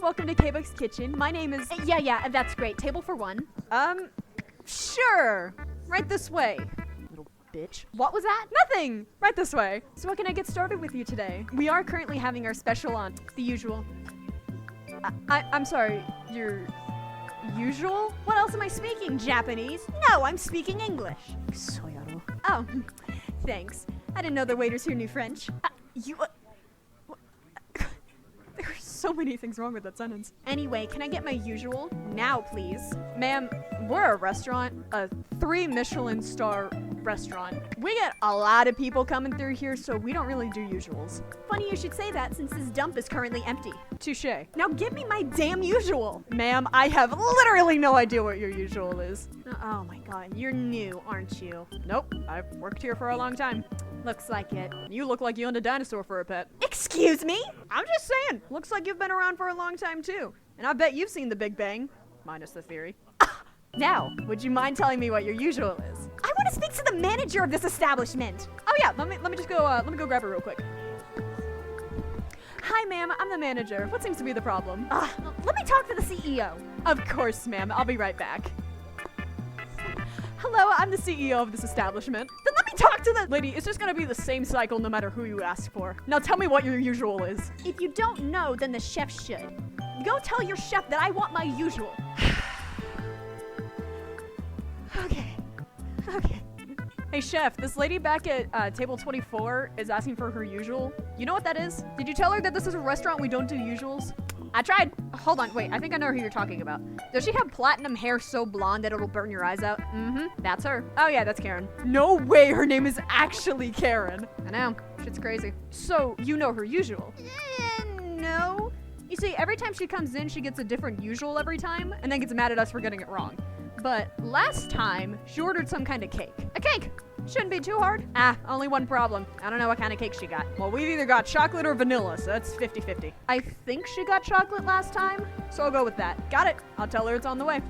welcome to Kbug's kitchen. My name is... Yeah, that's great. Table for one. Sure. Right this way. Little bitch. What was that? Nothing! Right this way. So what can I get started with you today? We are currently having our special on. The usual. I'm sorry, your... usual? What else am I speaking? Japanese? No, I'm speaking English. Oh, thanks. I didn't know the waiters here knew French. There are so many things wrong with that sentence. Anyway, can I get my usual? Now, please. Ma'am, we're a restaurant, a 3-Michelin star restaurant. We get a lot of people coming through here, so we don't really do usuals. Funny you should say that, since this dump is currently empty. Touché. Now give me my damn usual. Ma'am, I have literally no idea what your usual is. Oh my god, you're new, aren't you? Nope, I've worked here for a long time. Looks like it. You look like you owned a dinosaur for a pet. Excuse me? I'm just saying, looks like you've been around for a long time too. And I bet you've seen the Big Bang, minus the theory. Now, would you mind telling me what your usual is? I want to speak to the manager of this establishment. Oh yeah, let me just go, let me go grab her real quick. Hi ma'am, I'm the manager. What seems to be the problem? Let me talk to the CEO. Of course, ma'am, I'll be right back. Hello, I'm the CEO of this establishment. Then let me talk to the lady. It's just gonna be the same cycle no matter who you ask for. Now tell me what your usual is. If you don't know, then the chef should. Go tell your chef that I want my usual. Okay. Hey chef, this lady back at table 24 is asking for her usual. You know what that is? Did you tell her that this is a restaurant we don't do usuals? I tried. Hold on, wait, I think I know who you're talking about. Does she have platinum hair so blonde that it'll burn your eyes out? That's her. Oh yeah, that's Karen. No way her name is actually Karen. I know, shit's crazy. So, you know her usual? No. You see, every time she comes in, she gets a different usual every time, and then gets mad at us for getting it wrong. But last time, she ordered some kind of cake. A cake! Shouldn't be too hard. Only one problem. I don't know what kind of cake she got. Well, we've either got chocolate or vanilla, so that's 50-50. I think she got chocolate last time, so I'll go with that. Got it. I'll tell her it's on the way.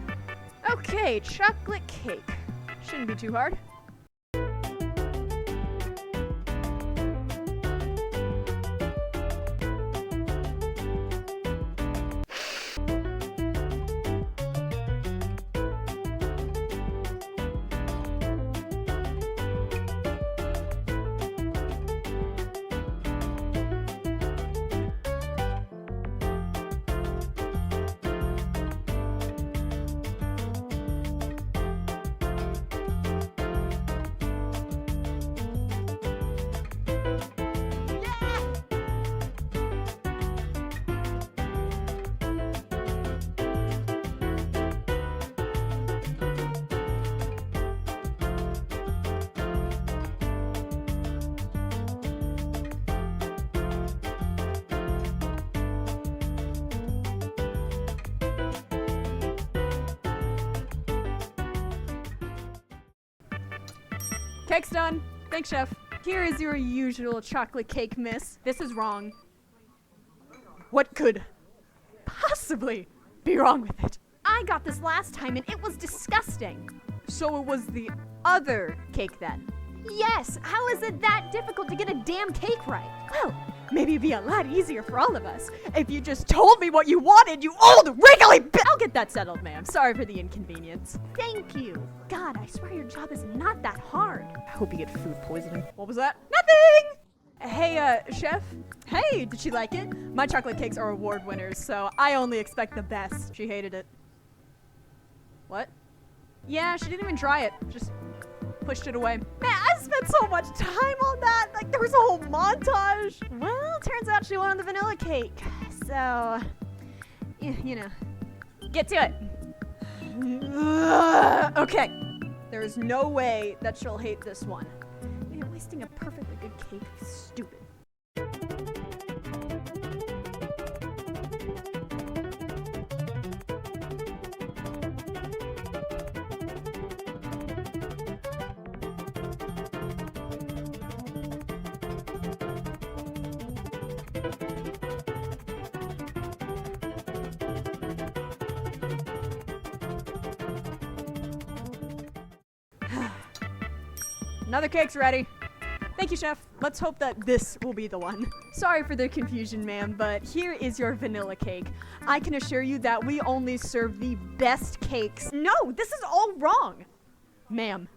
Okay, chocolate cake. Shouldn't be too hard. Cake's done. Thanks, chef. Here is your usual chocolate cake, miss. This is wrong. What could possibly be wrong with it? I got this last time and it was disgusting. So it was the other cake then? Yes, how is it that difficult to get a damn cake right? Well, maybe it'd be a lot easier for all of us if you just told me what you wanted, you old wriggly bitch! I'll get that settled, ma'am. Sorry for the inconvenience. Thank you. God, I swear your job is not that hard. I hope you get food poisoning. What was that? Nothing! Hey, chef? Hey, did she like it? My chocolate cakes are award winners, so I only expect the best. She hated it. What? Yeah, she didn't even try it. Just pushed it away. Man, I spent so much time on that. Like, there was a whole montage. Well, turns out she wanted the vanilla cake. So, you know, get to it. Okay. There is no way that she'll hate this one. Man, wasting a perfectly good cake is stupid. Another cake's ready. Thank you, chef. Let's hope that this will be the one. Sorry for the confusion, ma'am, but here is your vanilla cake. I can assure you that we only serve the best cakes. No, this is all wrong. Ma'am,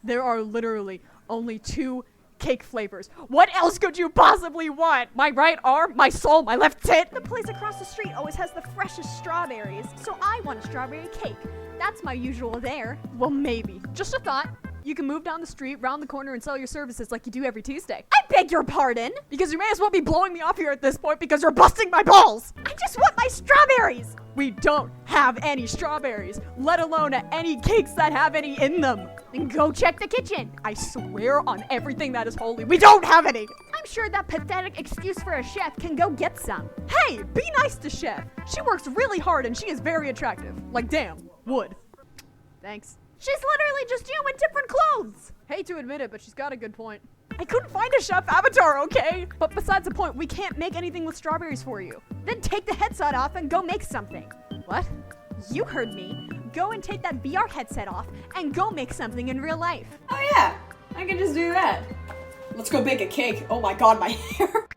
there are literally only 2 cake flavors. What else could you possibly want? My right arm, my soul, my left tit? The place across the street always has the freshest strawberries, so I want a strawberry cake. That's my usual there. Well, maybe. Just a thought. You can move down the street, round the corner, and sell your services like you do every Tuesday. I beg your pardon? Because you may as well be blowing me off here at this point because you're busting my balls! I just want my strawberries! We don't have any strawberries, let alone any cakes that have any in them. Then go check the kitchen. I swear on everything that is holy, we don't have any! I'm sure that pathetic excuse for a chef can go get some. Hey, be nice to Chef. She works really hard and she is very attractive. Like, damn, would. Thanks. She's literally just you in different clothes. Hate to admit it, but she's got a good point. I couldn't find a chef avatar, okay? But besides the point, we can't make anything with strawberries for you. Then take the headset off and go make something. What? You heard me. Go and take that VR headset off and go make something in real life. Oh yeah, I can just do that. Let's go bake a cake. Oh my god, my hair.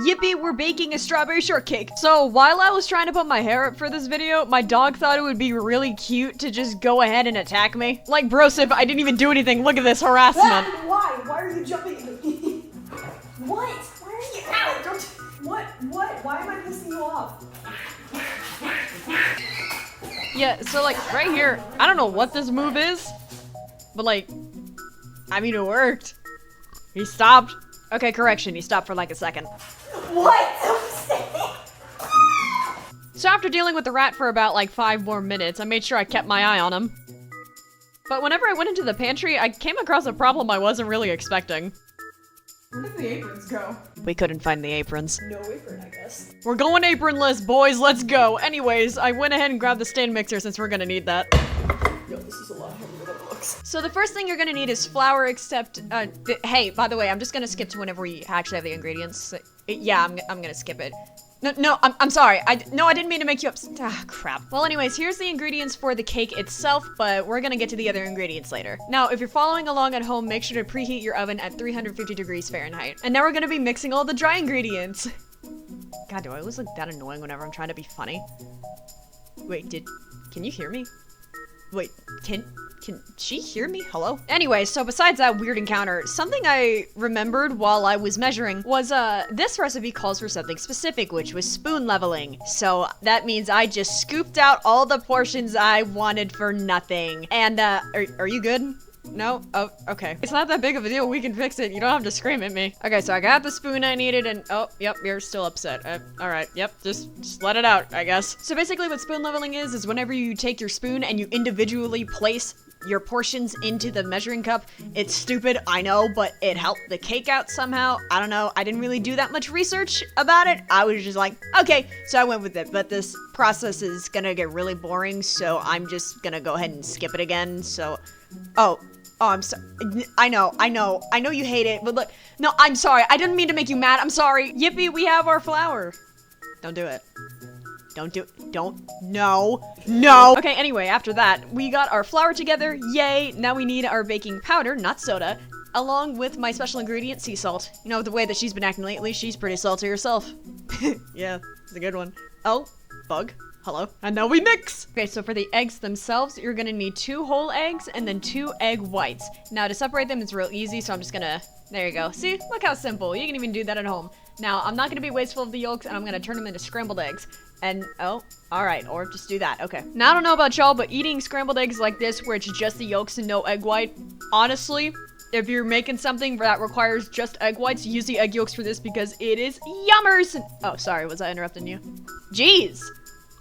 Yippee, we're baking a strawberry shortcake. So while I was trying to put my hair up for this video, my dog thought it would be really cute to just go ahead and attack me. Like, brosif, I didn't even do anything. Look at this harassment. Why? Why are you jumping at me? What? Why are you out? Don't. What? Why am I pissing you off? Yeah, so like right here, I don't know what this move is, but like, I mean, it worked. He stopped. Okay, correction, he stopped for like a second. What? So after dealing with the rat for about like 5 more minutes, I made sure I kept my eye on him. But whenever I went into the pantry, I came across a problem I wasn't really expecting. Where did the aprons go? We couldn't find the aprons. No apron, I guess. We're going apronless, boys, let's go! Anyways, I went ahead and grabbed the stand mixer since we're gonna need that. Yo, this is a lot heavier than it looks. So the first thing you're gonna need is flour, except, hey, by the way, I'm just gonna skip to whenever we actually have the ingredients. Yeah, I'm gonna skip it. No, I'm sorry. I didn't mean to make you upset. Ah, crap. Well, anyways, here's the ingredients for the cake itself, but we're gonna get to the other ingredients later. Now, if you're following along at home, make sure to preheat your oven at 350 degrees Fahrenheit. And now we're gonna be mixing all the dry ingredients. God, do I always look that annoying whenever I'm trying to be funny? Wait, can you hear me? Wait, can she hear me? Hello? Anyway, so besides that weird encounter, something I remembered while I was measuring was, this recipe calls for something specific, which was spoon leveling. So that means I just scooped out all the portions I wanted for nothing. And, are you good? No? Oh, okay. It's not that big of a deal. We can fix it. You don't have to scream at me. Okay, so I got the spoon I needed and, oh, yep, you're still upset. Alright, yep, just let it out, I guess. So basically what spoon leveling is whenever you take your spoon and you individually place your portions into the measuring cup. It's stupid, I know, but it helped the cake out somehow. I don't know, I didn't really do that much research about it. I was just like, okay, so I went with it, but this process is gonna get really boring, so I'm just gonna go ahead and skip it again, so... Oh, I'm sorry. I know you hate it, but look, no, I'm sorry. I didn't mean to make you mad. I'm sorry. Yippee, we have our flour. Don't do it. No. Okay, anyway, after that, we got our flour together. Yay. Now we need our baking powder, not soda, along with my special ingredient, sea salt. You know, the way that she's been acting lately, she's pretty salty herself. Yeah, it's a good one. Oh, bug. Hello. And now we mix! Okay, so for the eggs themselves, you're gonna need 2 whole eggs and then 2 egg whites. Now to separate them, it's real easy, so I'm just gonna... There you go. See? Look how simple. You can even do that at home. Now, I'm not gonna be wasteful of the yolks, and I'm gonna turn them into scrambled eggs. And, oh, alright, or just do that. Okay. Now, I don't know about y'all, but eating scrambled eggs like this, where it's just the yolks and no egg white, honestly, if you're making something that requires just egg whites, use the egg yolks for this because it is yummers! Oh, sorry, was I interrupting you? Jeez!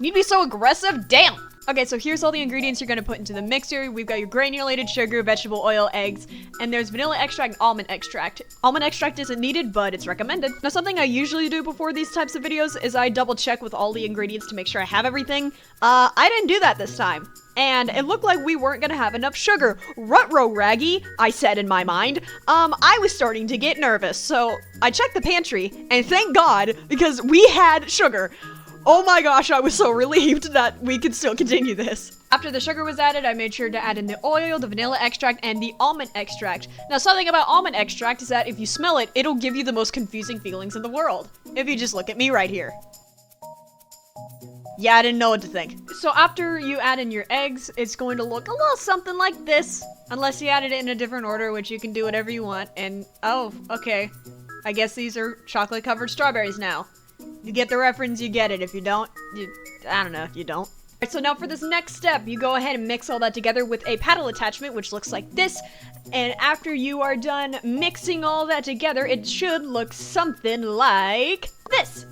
You'd be so aggressive? Damn! Okay, so here's all the ingredients you're gonna put into the mixer. We've got your granulated sugar, vegetable oil, eggs, and there's vanilla extract and almond extract. Almond extract isn't needed, but it's recommended. Now, something I usually do before these types of videos is I double check with all the ingredients to make sure I have everything. I didn't do that this time. And it looked like we weren't gonna have enough sugar. Ruh-roh, Raggy, I said in my mind. I was starting to get nervous, so I checked the pantry, and thank God, because we had sugar. Oh my gosh, I was so relieved that we could still continue this. After the sugar was added, I made sure to add in the oil, the vanilla extract, and the almond extract. Now, something about almond extract is that if you smell it, it'll give you the most confusing feelings in the world. If you just look at me right here. Yeah, I didn't know what to think. So after you add in your eggs, it's going to look a little something like this. Unless you added it in a different order, which you can do whatever you want. And, oh, okay. I guess these are chocolate-covered strawberries now. You get the reference, you get it. If you don't, I don't know, you don't. Alright, so now for this next step, you go ahead and mix all that together with a paddle attachment, which looks like this. And after you are done mixing all that together, it should look something like this.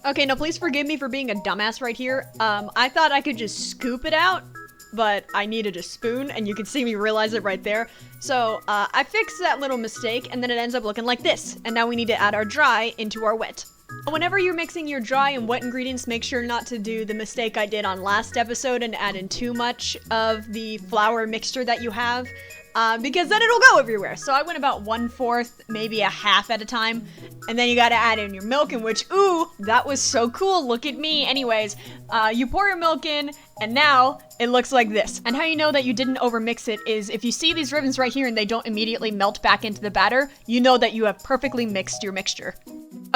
Okay, now please forgive me for being a dumbass right here. I thought I could just scoop it out, but I needed a spoon, and you can see me realize it right there. So, I fixed that little mistake, and then it ends up looking like this. And now we need to add our dry into our wet. Whenever you're mixing your dry and wet ingredients, make sure not to do the mistake I did on last episode and add in too much of the flour mixture that you have, because then it'll go everywhere. So I went about 1/4, maybe a half at a time, and then you gotta add in your milk, in which, ooh, that was so cool, look at me. Anyways, you pour your milk in, and now it looks like this. And how you know that you didn't overmix it is if you see these ribbons right here and they don't immediately melt back into the batter, you know that you have perfectly mixed your mixture.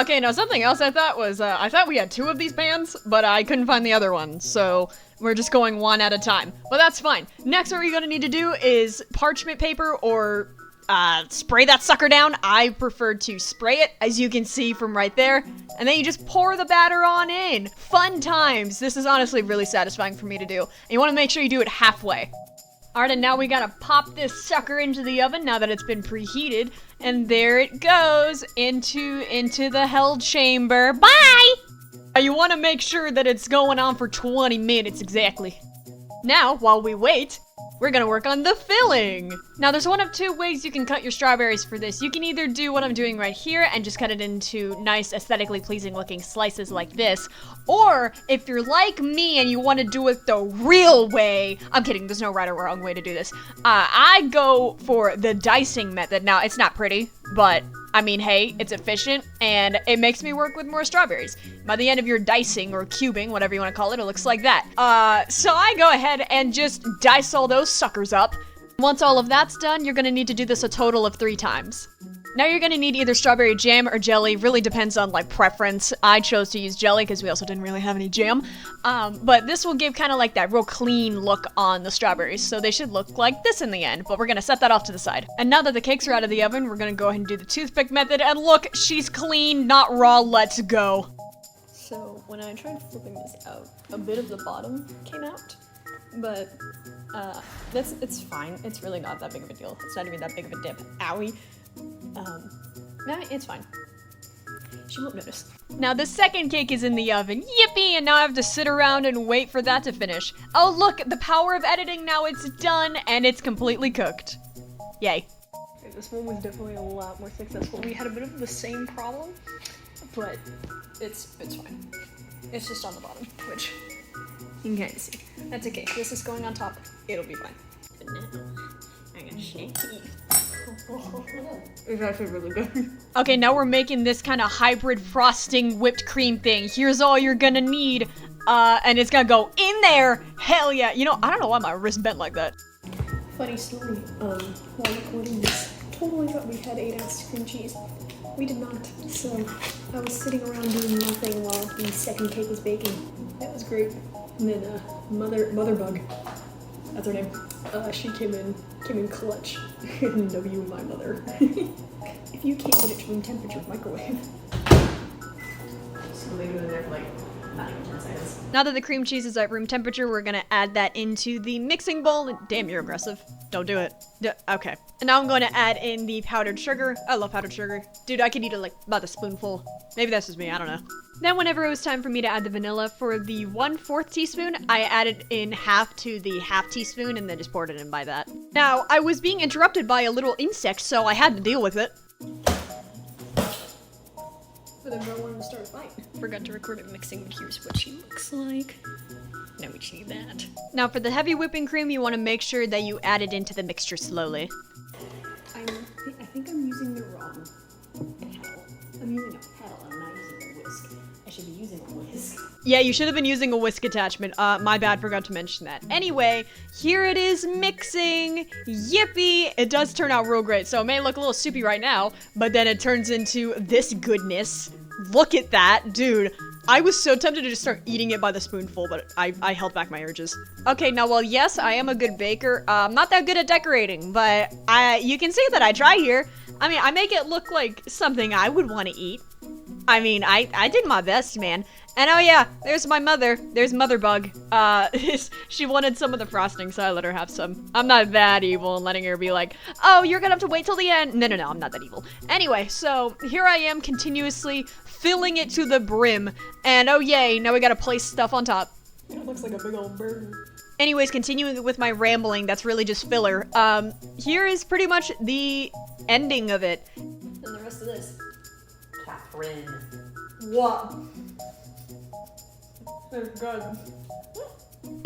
Okay, now something else I thought was, I thought we had 2 of these pans, but I couldn't find the other one, so we're just going 1 at a time. But that's fine. Next, what you're gonna need to do is parchment paper or spray that sucker down. I prefer to spray it, as you can see from right there. And then you just pour the batter on in. Fun times. This is honestly really satisfying for me to do. And you wanna make sure you do it halfway. Alright, and now we gotta pop this sucker into the oven now that it's been preheated. And there it goes into the hell chamber. Bye! You wanna make sure that it's going on for 20 minutes exactly. Now, while we wait, we're gonna work on the filling. Now, there's one of 2 ways you can cut your strawberries for this. You can either do what I'm doing right here and just cut it into nice, aesthetically pleasing looking slices like this. Or, if you're like me and you want to do it the real way, I'm kidding, there's no right or wrong way to do this. I go for the dicing method. Now, it's not pretty, but I mean, hey, it's efficient, and it makes me work with more strawberries. By the end of your dicing, or cubing, whatever you want to call it, it looks like that. So I go ahead and just dice all those suckers up. Once all of that's done, you're gonna need to do this a total of 3 times. Now you're gonna need either strawberry jam or jelly, really depends on like preference. I chose to use jelly because we also didn't really have any jam. But this will give kind of like that real clean look on the strawberries, so they should look like this in the end, but we're gonna set that off to the side. And now that the cakes are out of the oven, we're gonna go ahead and do the toothpick method, and look, she's clean, not raw, let's go. So when I tried flipping this out, a bit of the bottom came out, but it's fine. It's really not that big of a deal. It's not even that big of a dip. Owie. Nah, it's fine. She won't notice. Now the second cake is in the oven. Yippee! And now I have to sit around and wait for that to finish. Oh look, the power of editing, now it's done and it's completely cooked. Yay. Okay, this one was definitely a lot more successful. We had a bit of the same problem, but it's fine. It's just on the bottom, which you can kind of see. That's okay. This is going on top. It'll be fine. But now, I gotta shake it. It's actually really good. Okay, now we're making this kind of hybrid frosting whipped cream thing. Here's all you're gonna need. And it's gonna go in there. Hell yeah. You know, I don't know why my wrist bent like that. Funny story, while recording this, totally thought we had 8-ounce cream cheese. We did not, so I was sitting around doing nothing while the second cake was baking. That was great. And then Mother Bug, that's her name. She came in clutch. W my mother. If you can't get it to room temperature, microwave. Just leave it in there for like not even 10 seconds. Now that the cream cheese is at room temperature, we're gonna add that into the mixing bowl. Damn, you're aggressive. Don't do it. Okay. And now I'm going to add in the powdered sugar. I love powdered sugar. Dude, I could eat it like about a spoonful. Maybe that's just me, I don't know. Then whenever it was time for me to add the vanilla, for the 1/4 teaspoon, I added in half to the ½ teaspoon and then just poured it in by that. Now, I was being interrupted by a little insect, so I had to deal with it. But then girl wanted to start a fight. Forgot to record it mixing, but here's what she looks like. Now we see that. Now for the heavy whipping cream, you want to make sure that you add it into the mixture slowly. I think I'm using the wrong pedal. I'm using a pedal, I'm not using a whisk. I should be using a whisk. Yeah, you should have been using a whisk attachment. My bad, forgot to mention that. Anyway, here it is mixing. Yippee! It does turn out real great. So it may look a little soupy right now, but then it turns into this goodness. Look at that, dude. I was so tempted to just start eating it by the spoonful, but I held back my urges. Okay, now, well, yes, I am a good baker. I'm not that good at decorating, but you can see that I try here. I mean, I make it look like something I would want to eat. I mean, I did my best, man. And oh yeah, there's my mother. There's Mother Bug. She wanted some of the frosting, so I let her have some. I'm not that evil and letting her be like, oh, you're gonna have to wait till the end. No, I'm not that evil. Anyway, so here I am continuously filling it to the brim. And oh yay, now we gotta place stuff on top. It looks like a big old burger. Anyways, continuing with my rambling, that's really just filler. Here is pretty much the ending of it. And the rest of this. Catherine. What? So good.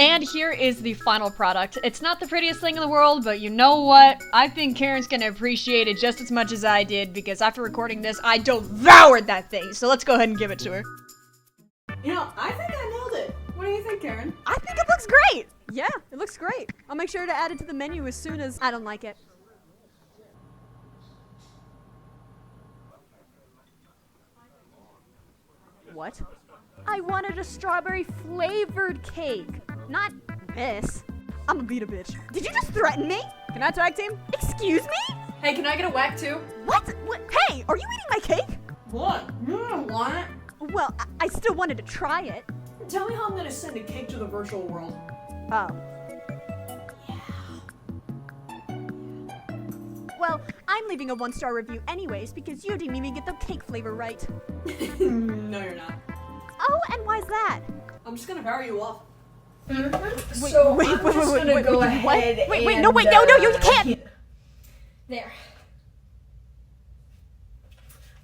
And here is the final product. It's not the prettiest thing in the world, but you know what? I think Karen's gonna appreciate it just as much as I did, because after recording this, I devoured that thing. So let's go ahead and give it to her. You know, I think I nailed it. What do you think, Karen? I think it looks great! Yeah, it looks great. I'll make sure to add it to the menu as soon as I don't like it. What? I wanted a strawberry flavored cake, not this. I'm gonna beat a bitch. Did you just threaten me? Can I tag team? Excuse me? Hey, can I get a whack too? What? Hey, are you eating my cake? What? You don't want it? Well, I still wanted to try it. Tell me how I'm gonna send a cake to the virtual world. Oh. Well, I'm leaving a 1-star review anyways because you didn't even get the cake flavor right. No, you're not. Oh, and why's that? I'm just gonna bury you off. Wait, So wait, I'm wait, just wait, gonna wait, go wait, what? ahead Wait, and, no, wait, no, you can't! There.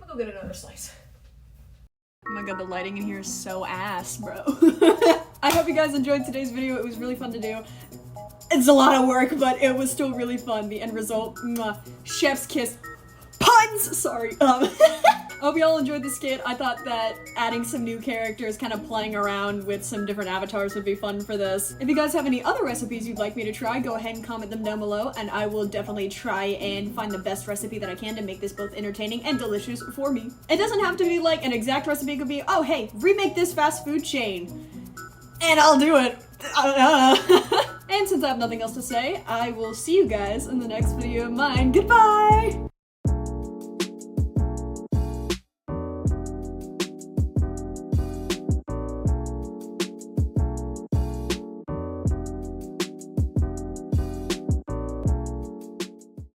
I'm gonna go get another slice. Oh my god, the lighting in here is so ass, bro. I hope you guys enjoyed today's video. It was really fun to do. It's a lot of work, but it was still really fun. The end result, chef's kiss. Puns! Sorry. I hope you all enjoyed this skit. I thought that adding some new characters, kind of playing around with some different avatars would be fun for this. If you guys have any other recipes you'd like me to try, go ahead and comment them down below, and I will definitely try and find the best recipe that I can to make this both entertaining and delicious for me. It doesn't have to be like an exact recipe. It could be, oh hey, remake this fast food chain. And I'll do it. And since I have nothing else to say, I will see you guys in the next video of mine. Goodbye!